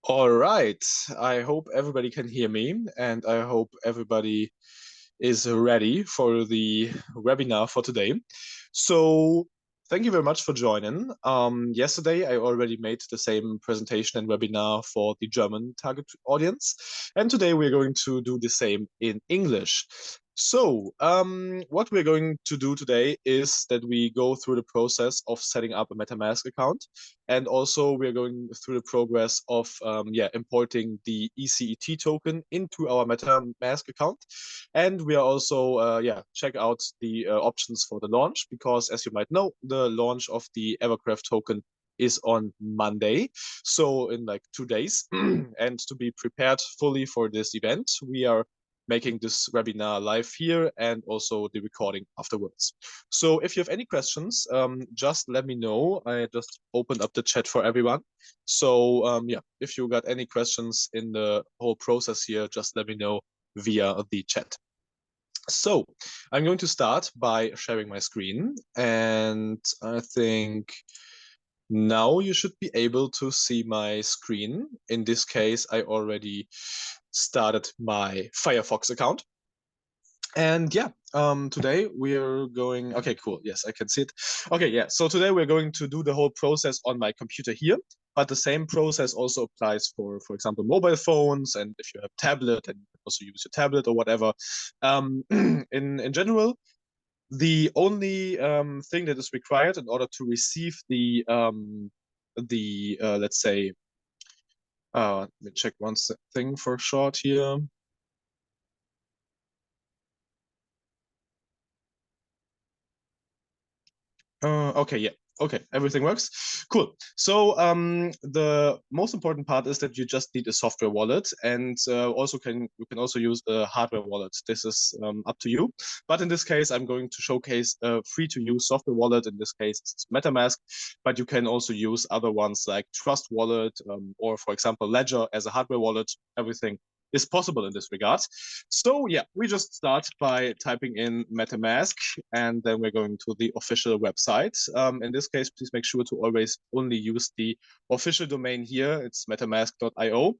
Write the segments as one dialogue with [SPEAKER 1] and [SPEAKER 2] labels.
[SPEAKER 1] All right. I hope everybody can hear me, and I hope everybody is ready for the webinar for today. So thank you very much for joining. Yesterday, I already made the same presentation and webinar for the German target audience, and today we're going to do the same in English. So what we're going to do today is that we go through the process of setting up a MetaMask account, and also we're going through the progress of importing the ECET token into our MetaMask account. And we are also check out the options for the launch, because as you might know, the launch of the Evercraft token is on Monday, so in like 2 days. And to be prepared fully for this event, we are making this webinar live here and also the recording afterwards. So if you have any questions, just let me know. I just opened up the chat for everyone. So if you got any questions in the whole process here, just let me know via the chat. So I'm going to start by sharing my screen, and I think now you should be able to see my screen. In this case, I already started my Firefox account. And today we're going, okay, cool. Yes, I can see it. Okay, yeah. So today we're going to do the whole process on my computer here, but the same process also applies for example, mobile phones. And if you have a tablet, and you can also use your tablet or whatever. In general, the only thing that is required in order to receive the let's say, let me check one thing for short here. Okay, yeah. Okay, everything works. Cool. So the most important part is that you just need a software wallet, and you can also use a hardware wallet. This is up to you. But in this case, I'm going to showcase a free-to-use software wallet. In this case, it's MetaMask, but you can also use other ones like Trust Wallet, or for example, Ledger as a hardware wallet. Everything is possible in this regard. So yeah, we just start by typing in MetaMask, and then we're going to the official website. In this case, please make sure to always only use the official domain here. It's metamask.io.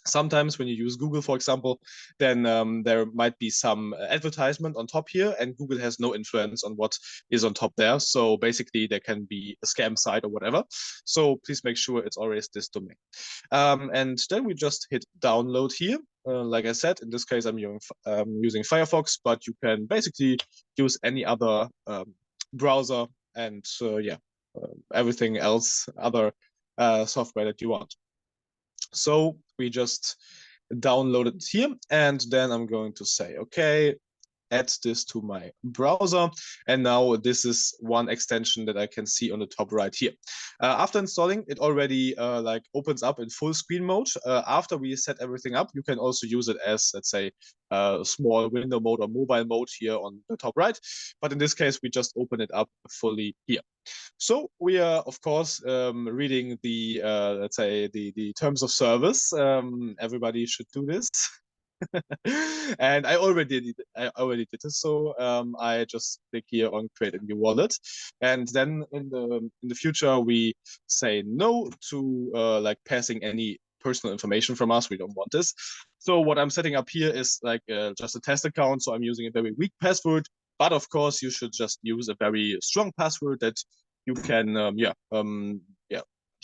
[SPEAKER 1] Sometimes when you use Google, for example, then there might be some advertisement on top here, and Google has no influence on what is on top there. So basically, there can be a scam site or whatever. So please make sure it's always this domain. And then we just hit download here. Like I said, in this case, I'm using Firefox, but you can basically use any other browser, and everything else, other software that you want. So we just download it here, and then I'm going to say, okay, add this to my browser. And now this is one extension that I can see on the top right here. After installing, it already opens up in full screen mode. After we set everything up, you can also use it as, let's say, small window mode or mobile mode here on the top right. But in this case, we just open it up fully here. So we are, of course, reading the, let's say, the terms of service. Everybody should do this. And I already did this. So I just click here on create a new wallet, and then in the future we say no to passing any personal information from us. We don't want this. So what I'm setting up here is just a test account. So I'm using a very weak password, but of course you should just use a very strong password that you can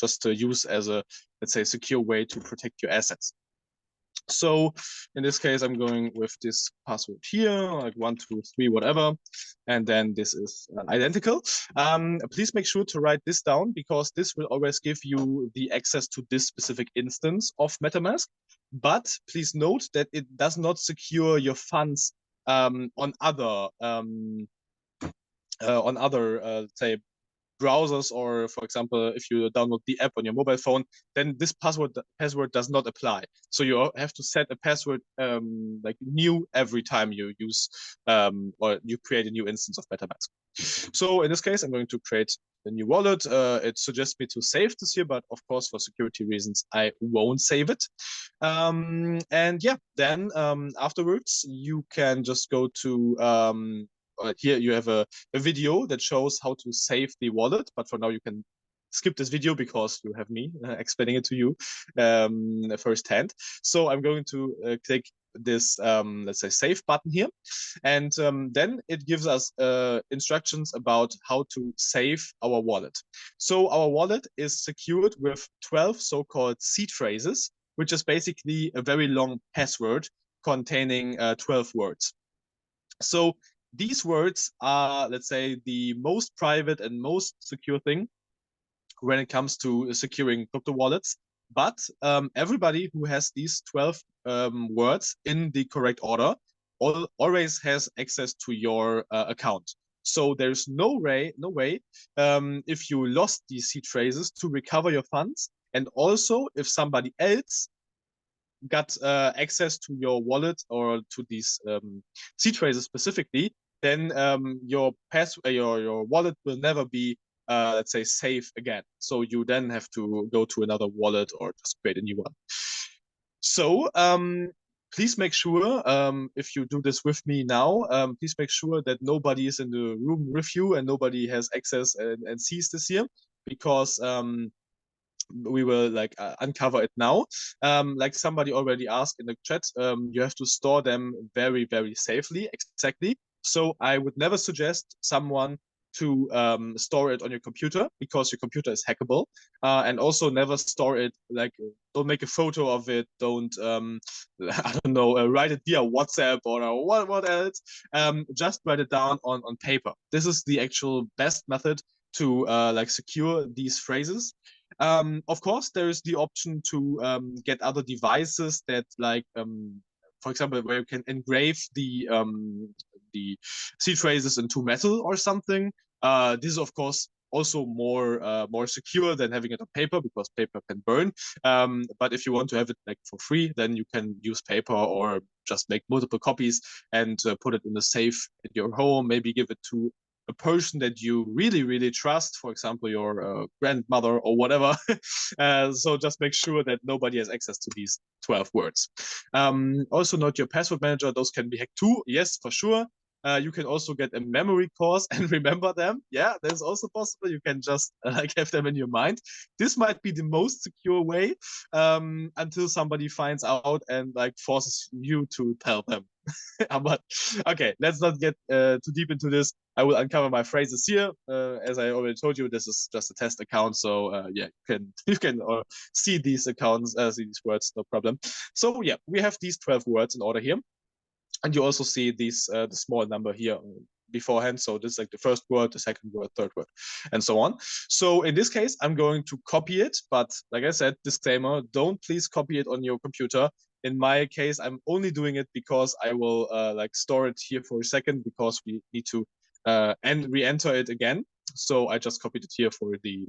[SPEAKER 1] just use as a, let's say, secure way to protect your assets. So in this case, I'm going with this password here, like 1, 2, 3, whatever. And then this is identical. Please make sure to write this down, because this will always give you the access to this specific instance of MetaMask. But please note that it does not secure your funds on other, say, browsers, or for example, if you download the app on your mobile phone, then this password does not apply. So you have to set a password new every time you use or you create a new instance of MetaMask. So in this case, I'm going to create a new wallet. It suggests me to save this here, but of course, for security reasons, I won't save it. And yeah, then afterwards, you can just go to here you have a video that shows how to save the wallet, but for now you can skip this video because you have me explaining it to you firsthand. So I'm going to click this, let's say, save button here. And then it gives us instructions about how to save our wallet. So our wallet is secured with 12 so-called seed phrases, which is basically a very long password containing 12 words. So these words are, let's say, the most private and most secure thing when it comes to securing crypto wallets. But everybody who has these 12 words in the correct order always has access to your account. So there's no way, if you lost these seed phrases, to recover your funds. And also, if somebody else got access to your wallet or to these seed phrases specifically, then your wallet will never be let's say safe again. So you then have to go to another wallet or just create a new one. So please make sure, if you do this with me now, please make sure that nobody is in the room with you and nobody has access and sees this here, because we will like uncover it now. Like somebody already asked in the chat, you have to store them very, very safely. Exactly. So I would never suggest someone to store it on your computer, because your computer is hackable. And also never store it, like, don't make a photo of it. Don't, I don't know, write it via WhatsApp or what else. Just write it down on paper. This is the actual best method to like secure these phrases. Of course, there is the option to get other devices that, like, for example, where you can engrave the seed phrases into metal or something. This is, of course, also more secure than having it on paper, because paper can burn. But if you want to have it like for free, then you can use paper or just make multiple copies and put it in a safe at your home. Maybe give it to a person that you really, really trust, for example, your grandmother or whatever. So just make sure that nobody has access to these 12 words. Also, not your password manager. Those can be hacked too. Yes, for sure. You can also get a memory course and remember them. Yeah, that's also possible. You can just like have them in your mind. This might be the most secure way until somebody finds out and like forces you to tell them. But okay, let's not get too deep into this. I will uncover my phrases here. As I already told you, this is just a test account, so yeah, you can see these accounts, see these words, no problem. So yeah, we have these 12 words in order here, and you also see these the small number here beforehand. So this is like the first word, the second word, third word, and so on. So in this case, I'm going to copy it, but like I said, disclaimer: don't please copy it on your computer. In my case, I'm only doing it because I will like store it here for a second, because we need to and re-enter it again. So I just copied it here for the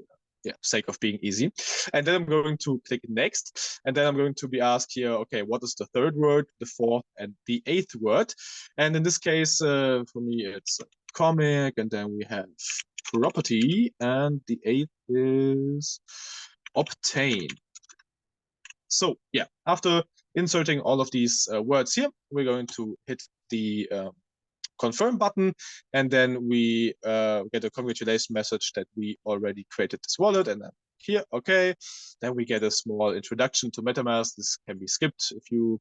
[SPEAKER 1] sake of being easy. And then I'm going to click next. And then I'm going to be asked here, okay, what is the third word, the fourth, and the eighth word? And in this case, for me, it's comic. And then we have property. And the eighth is obtain. So yeah, after inserting all of these words here, we're going to hit the confirm button, and then we get a congratulations message that we already created this wallet. And then here, okay, then we get a small introduction to MetaMask. This can be skipped if you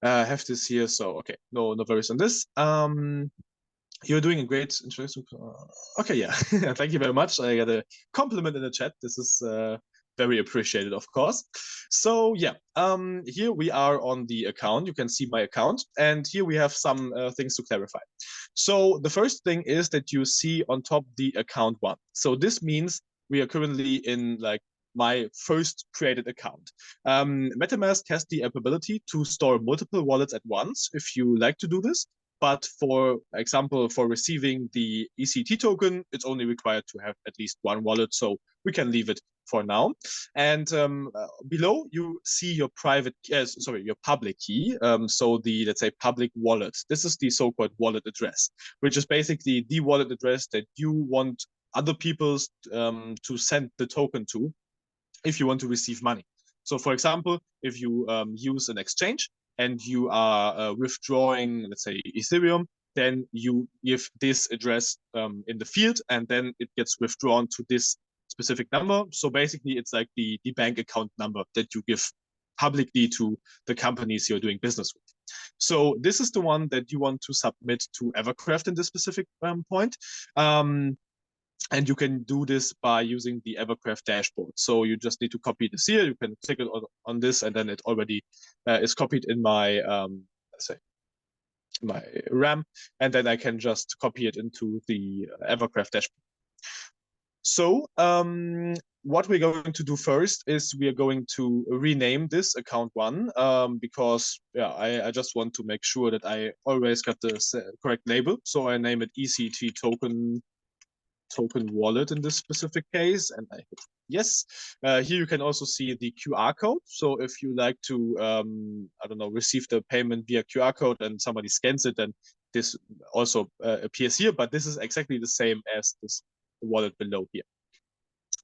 [SPEAKER 1] have this here. So okay, no worries on this. You're doing a great introduction. Okay, yeah, thank you very much. I got a compliment in the chat. This is very appreciated, of course. So yeah, here we are on the account. You can see my account, and here we have some things to clarify. So the first thing is that you see on top the account one. So this means we are currently in like my first created account. MetaMask has the ability to store multiple wallets at once if you like to do this. But for example, for receiving the ECET token, it's only required to have at least one wallet. So we can leave it for now. And below you see your your public key. So the, let's say, public wallet. This is the so-called wallet address, which is basically the wallet address that you want other people to send the token to if you want to receive money. So for example, if you use an exchange and you are withdrawing, let's say, Ethereum, then you give this address in the field, and then it gets withdrawn to this specific number. So basically, it's like the bank account number that you give publicly to the companies you're doing business with. So this is the one that you want to submit to Evercraft in this specific point. And you can do this by using the Evercraft dashboard. So you just need to copy this here. You can click it on this, and then it already is copied in my, let's say, my RAM, and then I can just copy it into the Evercraft dashboard. So what we're going to do first is we are going to rename this account 1 because I just want to make sure that I always got the correct label. So I name it ECET token wallet in this specific case, and I hit yes. Here you can also see the QR code. So if you like to, I don't know, receive the payment via QR code and somebody scans it, then this also appears here, but this is exactly the same as this wallet below here.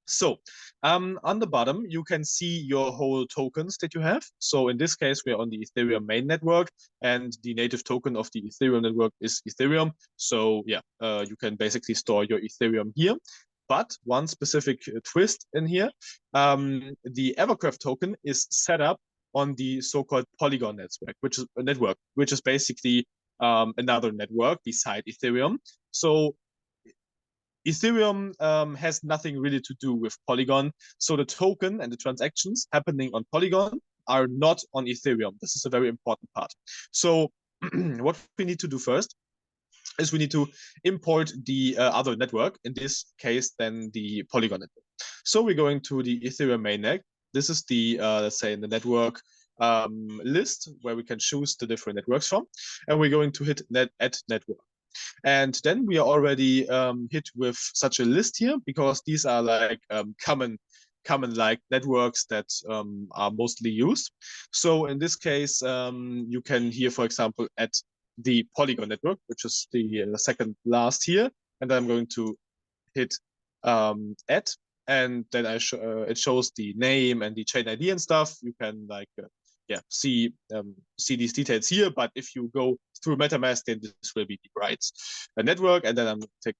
[SPEAKER 1] So on the bottom, you can see your whole tokens that you have. So in this case, we're on the Ethereum main network, and the native token of the Ethereum network is Ethereum. So yeah, you can basically store your Ethereum here. But one specific twist in here, the Evercraft token is set up on the so-called Polygon network, which is basically another network beside Ethereum. So Ethereum has nothing really to do with Polygon. So the token and the transactions happening on Polygon are not on Ethereum. This is a very important part. So what we need to do first is we need to import the other network, in this case, then the Polygon network. So we're going to the Ethereum mainnet. This is the, let's say, in the network list where we can choose the different networks from. And we're going to hit add network. And then we are already hit with such a list here, because these are like common like networks that are mostly used. So in this case, you can here, for example, add the Polygon network, which is the second last here. And then I'm going to hit add, and then it shows the name and the chain ID and stuff. You can like see these details here, but if you go through MetaMask, then this will be the right network, and then I'm click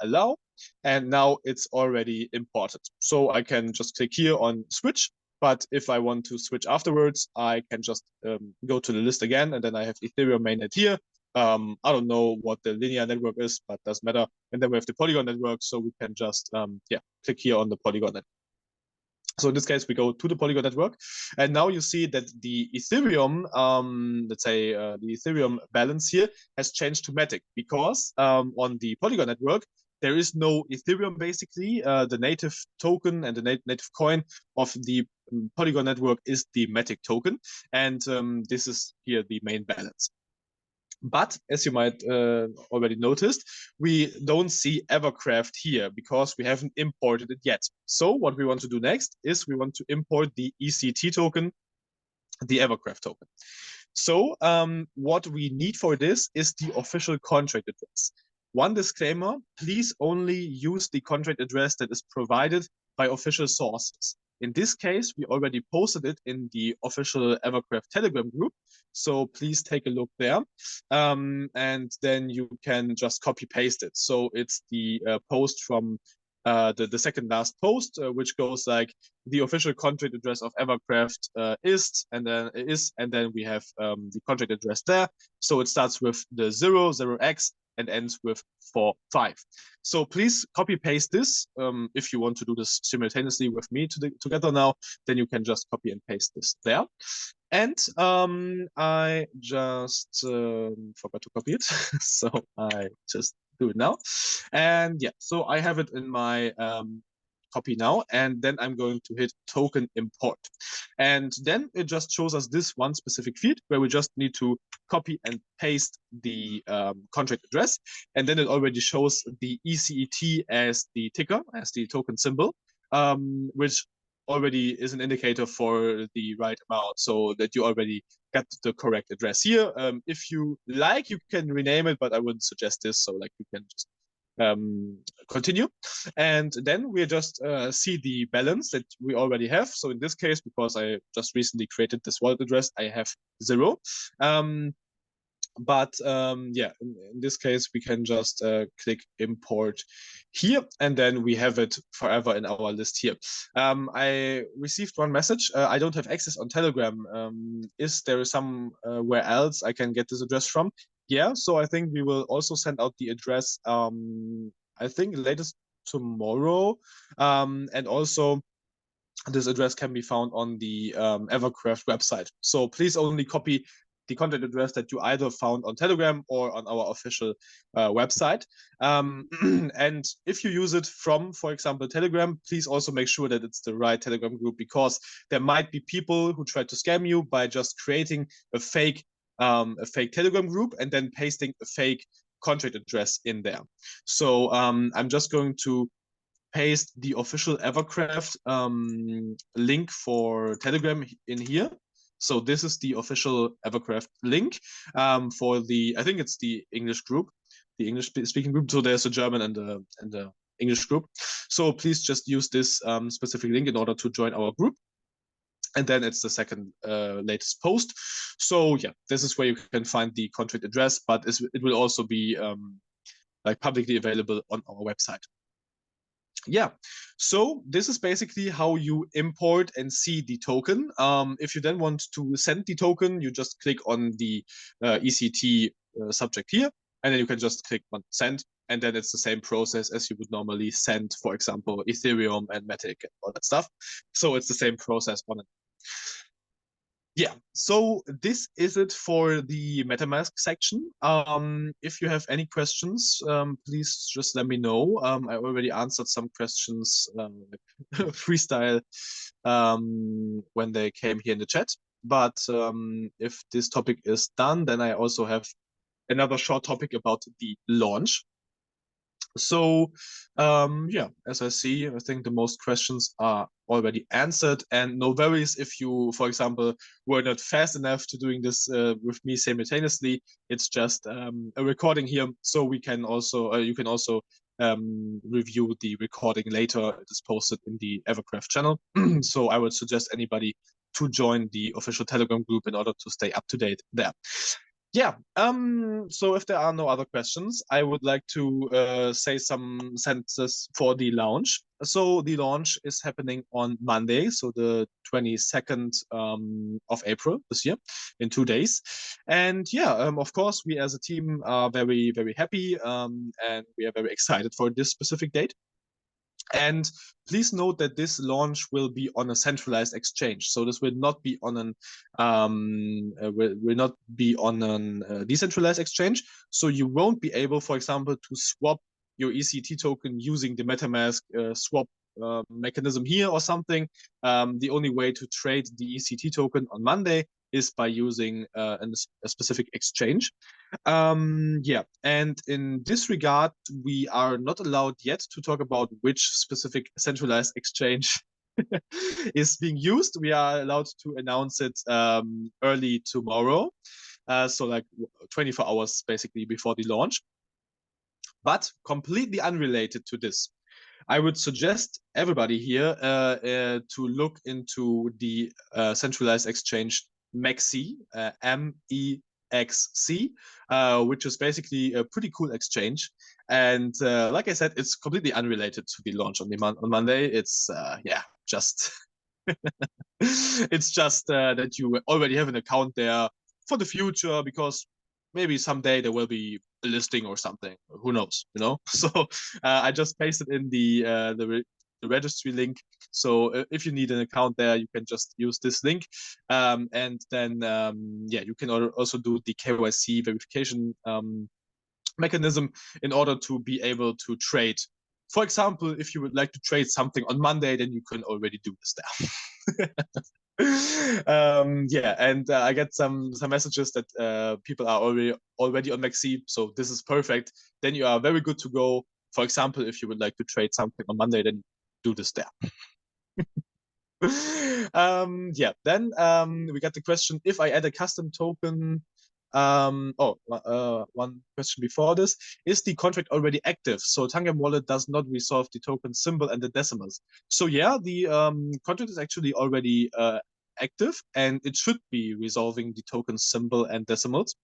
[SPEAKER 1] allow, and now it's already imported. So I can just click here on switch, but if I want to switch afterwards, I can just go to the list again, and then I have Ethereum mainnet here. I don't know what the linear network is, but doesn't matter. And then we have the Polygon network, so we can just click here on the Polygon network. So in this case, we go to the Polygon network, and now you see that the Ethereum, let's say the Ethereum balance here has changed to Matic, because on the Polygon network, there is no Ethereum basically. The native token and the native coin of the Polygon network is the Matic token, and this is here the main balance. But as you might already noticed, we don't see Evercraft here because we haven't imported it yet. So what we want to do next is we want to import the ECT token, the Evercraft token. So what we need for this is the official contract address. One disclaimer, please only use the contract address that is provided by official sources. In this case, we already posted it in the official Evercraft Telegram group, so please take a look there. And then you can just copy paste it. So it's the post from the second last post, which goes like the official contract address of Evercraft is, and then we have the contract address there. So it starts with the 0x and ends with 45. So please copy paste this. If you want to do this simultaneously with me together now, then you can just copy and paste this there. And I just forgot to copy it, so I just do it now. And yeah, so I have it in my copy now, and then I'm going to hit token import. And then it just shows us this one specific field where we just need to copy and paste the contract address. And then it already shows the ECET as the ticker, as the token symbol, which already is an indicator for the right amount, so that you already got the correct address here. If you like, you can rename it, but I wouldn't suggest this. So like you can just continue, and then we just see the balance that we already have. So in this case, because I just recently created this wallet address, I have 0. But yeah, in this case, we can just click import here, and then we have it forever in our list here. I received one message. I don't have access on Telegram. Is there somewhere else I can get this address from? Yeah, so I think we will also send out the address, I think latest tomorrow. And also, this address can be found on the Evercraft website. So please only copy the contact address that you either found on Telegram or on our official website. And if you use it from, for example, Telegram, please also make sure that it's the right Telegram group, because there might be people who try to scam you by just creating a fake Telegram group and then pasting a fake contact address in there. So I'm just going to paste the official Evercraft link for Telegram in here. So this is the official Evercraft link for the, I think it's the English group, the English speaking group. So there's a German and a English group. So please just use this specific link in order to join our group. And then it's the second latest post. So yeah, this is where you can find the contract address, but it will also be like publicly available on our website. Yeah, so this is basically how you import and see the token. If you then want to send the token, you just click on the ECT subject here, and then you can just click on send, and then it's the same process as you would normally send, for example, Ethereum and Matic and all that stuff. So it's the same process on it. Yeah, so this is it for the MetaMask section. If you have any questions, please just let me know. I already answered some questions freestyle when they came here in the chat. But if this topic is done, then I also have another short topic about the launch. So yeah, as I see, I think the most questions are already answered, and no worries if you, for example, were not fast enough to doing this with me simultaneously. It's just a recording here, so we can also you can also review the recording later. It is posted in the Evercraft channel. So I would suggest anybody to join the official Telegram group in order to stay up to date there. Yeah, so if there are no other questions, I would like to say some sentences for the launch. So the launch is happening on Monday, so the 22nd of April this year, in 2 days. And yeah, of course, we as a team are very, very happy, and we are very excited for this specific date. And please note that this launch will be on a centralized exchange. So this will not be on an decentralized exchange. So you won't be able, for example, to swap your ECT token using the MetaMask swap mechanism here or something. The only way to trade the ECT token on Monday is by using a specific exchange. Yeah, and in this regard, we are not allowed yet to talk about which specific centralized exchange is being used. We are allowed to announce it early tomorrow, so like 24 hours basically before the launch. But completely unrelated to this, I would suggest everybody here to look into the centralized exchange MEXC, MEXC, which is basically a pretty cool exchange. And like I said, it's completely unrelated to the launch on Monday. It's yeah, just it's just that you already have an account there for the future, because maybe someday there will be a listing or something. Who knows, you know? So I just pasted in the registry link. So if you need an account there, you can just use this link. And then, yeah, you can also do the KYC verification mechanism in order to be able to trade. For example, if you would like to trade something on Monday, then you can already do this there. Yeah, and I get some messages that people are already on MEXC, so this is perfect. Then you are very good to go. For example, if you would like to trade something on Monday, then do this there. Yeah, then we got the question, if I add a custom token, one question before this, is the contract already active? So Tangem Wallet does not resolve the token symbol and the decimals. So yeah, the contract is actually already active, and it should be resolving the token symbol and decimals.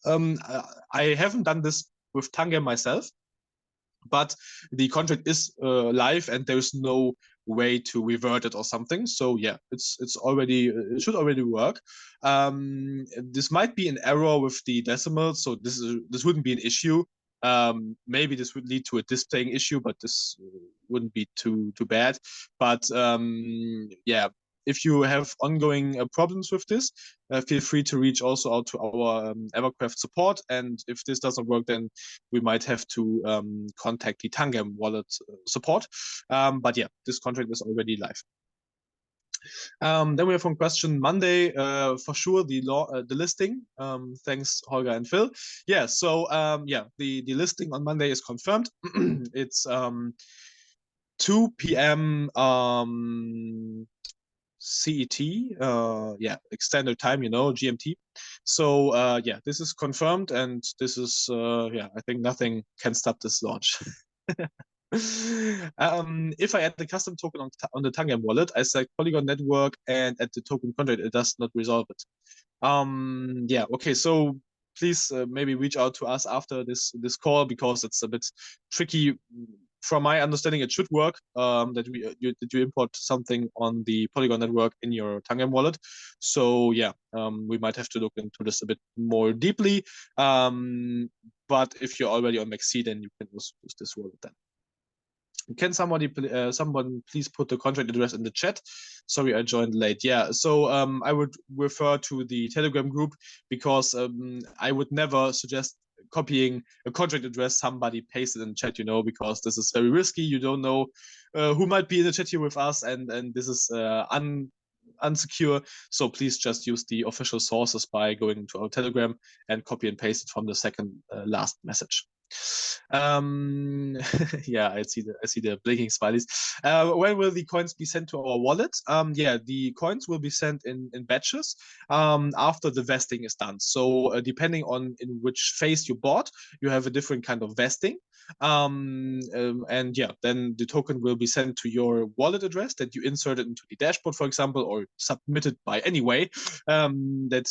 [SPEAKER 1] I haven't done this with Tangem myself, but the contract is live and there's no way to revert it or something. So yeah, it's already, it should already work. This might be an error with the decimals, so this wouldn't be an issue. Maybe this would lead to a displaying issue, but this wouldn't be too bad. But yeah, if you have ongoing problems with this, feel free to reach also out to our Evercraft support. And if this doesn't work, then we might have to contact the Tangem wallet support. But yeah, this contract is already live. Then we have one question. Monday, for sure, the listing. Thanks, Holger and Phil. Yeah, so yeah, the listing on Monday is confirmed. It's 2 p.m. CET, yeah, extended time, you know, GMT. So yeah, this is confirmed, and this is yeah, I think nothing can stop this launch. If I add the custom token on the Tangem wallet, I select Polygon network and add the token contract, it does not resolve it. Yeah, okay, so please maybe reach out to us after this call, because it's a bit tricky. From my understanding, it should work, that you import something on the Polygon network in your Tangem wallet. So yeah, we might have to look into this a bit more deeply. But if you're already on Maxi, then you can also use this wallet then. Can someone please put the contract address in the chat? Sorry, I joined late. Yeah, so I would refer to the Telegram group, because I would never suggest copying a contract address somebody pasted in the chat, you know, because this is very risky. You don't know who might be in the chat here with us, and this is unsecure. So please just use the official sources by going to our Telegram and copy and paste it from the second last message. Yeah, I see the blinking smileys. When will the coins be sent to our wallet? Yeah, the coins will be sent in batches after the vesting is done. So depending on in which phase you bought, you have a different kind of vesting. And yeah, then the token will be sent to your wallet address that you inserted into the dashboard, for example, or submitted by any way. That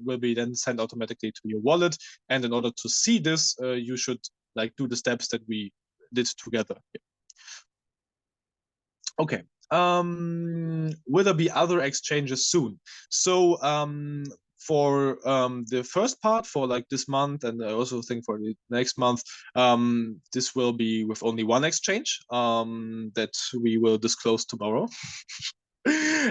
[SPEAKER 1] will be then sent automatically to your wallet. And in order to see this, you should like do the steps that we did together. Okay. Will there be other exchanges soon? So for the first part, for like this month, and I also think for the next month, this will be with only one exchange that we will disclose tomorrow.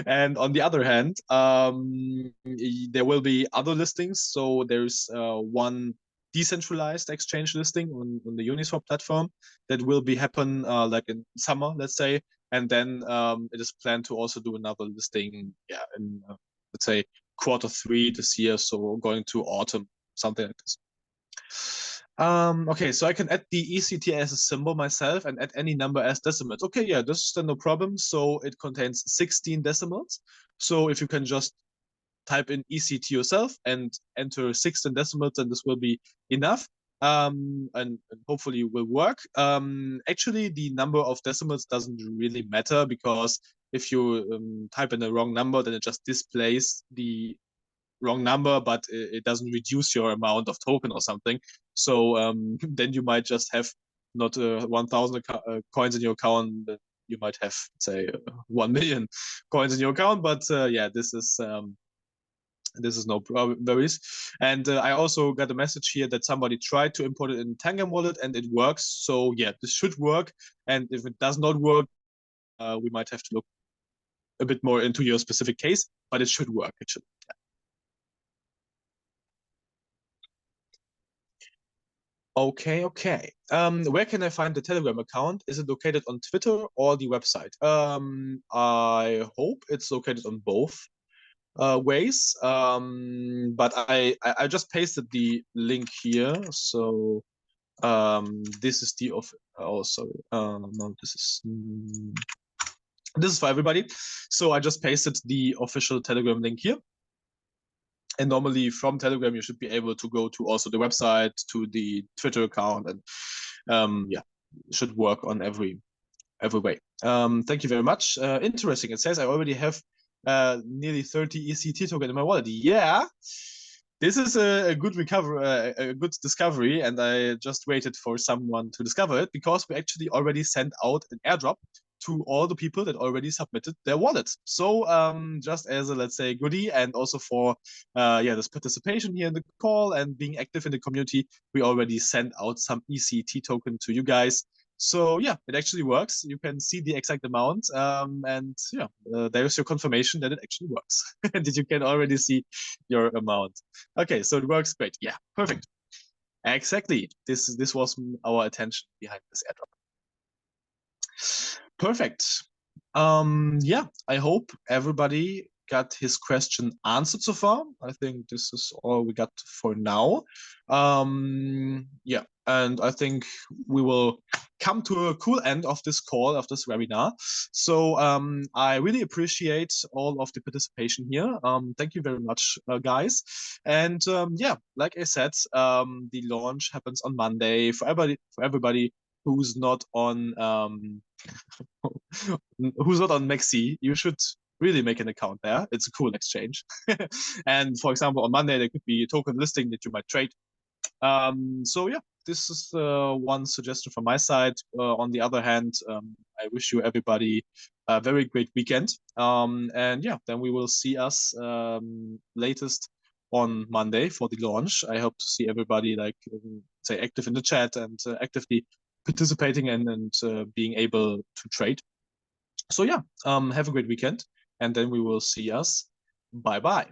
[SPEAKER 1] And on the other hand, there will be other listings. So there's one decentralized exchange listing on the Uniswap platform that will be happen like in summer, let's say. And then it is planned to also do another listing, yeah, in let's say Q3 this year. So going to autumn, something like this. Okay, so I can add the ECT as a symbol myself and add any number as decimals. Okay, yeah, this is then no problem. So it contains 16 decimals. So if you can just type in ECT yourself and enter 16 decimals, then this will be enough. And hopefully will work. Actually, the number of decimals doesn't really matter, because if you type in the wrong number, then it just displays the wrong number, but it doesn't reduce your amount of token or something. So then you might just have not 1,000 coins in your account, but you might have, say, 1 million coins in your account. But yeah, this is no worries. And I also got a message here that somebody tried to import it in Tangem wallet and it works. So yeah, this should work. And if it does not work, we might have to look a bit more into your specific case, but it should work. It should. Yeah. Okay. Where can I find the Telegram account? Is it located on Twitter or the website? I hope it's located on both ways. But I just pasted the link here. So this is the oh sorry. No, this is for everybody. So I just pasted the official Telegram link here. And normally from Telegram, you should be able to go to also the website, to the Twitter account, and yeah, it should work on every way. Thank you very much. Interesting. It says I already have nearly 30 ECT token in my wallet. Yeah. This is a good a good discovery, and I just waited for someone to discover it because we actually already sent out an airdrop to all the people that already submitted their wallets. So just as a, let's say, goodie, and also for this participation here in the call and being active in the community, we already sent out some ECET token to you guys. So yeah, it actually works. You can see the exact amount, and yeah, there's your confirmation that it actually works, and that you can already see your amount. Okay, so it works great. Yeah, perfect. Exactly. This was our attention behind this airdrop. Perfect. Yeah, I hope everybody got his question answered so far. I think this is all we got for now. Yeah, and I think we will come to a cool end of this call, of this webinar. So I really appreciate all of the participation here. Thank you very much, guys. And yeah, like I said, the launch happens on Monday. For everybody who's not on who's not on Maxi, you should really make an account there. It's a cool exchange. And for example, on Monday, there could be a token listing that you might trade. So yeah, this is one suggestion from my side. On the other hand, I wish you everybody a very great weekend. And yeah, then we will see us latest on Monday for the launch. I hope to see everybody say active in the chat and actively participating and being able to trade. So yeah, have a great weekend, and then we will see us. Bye bye.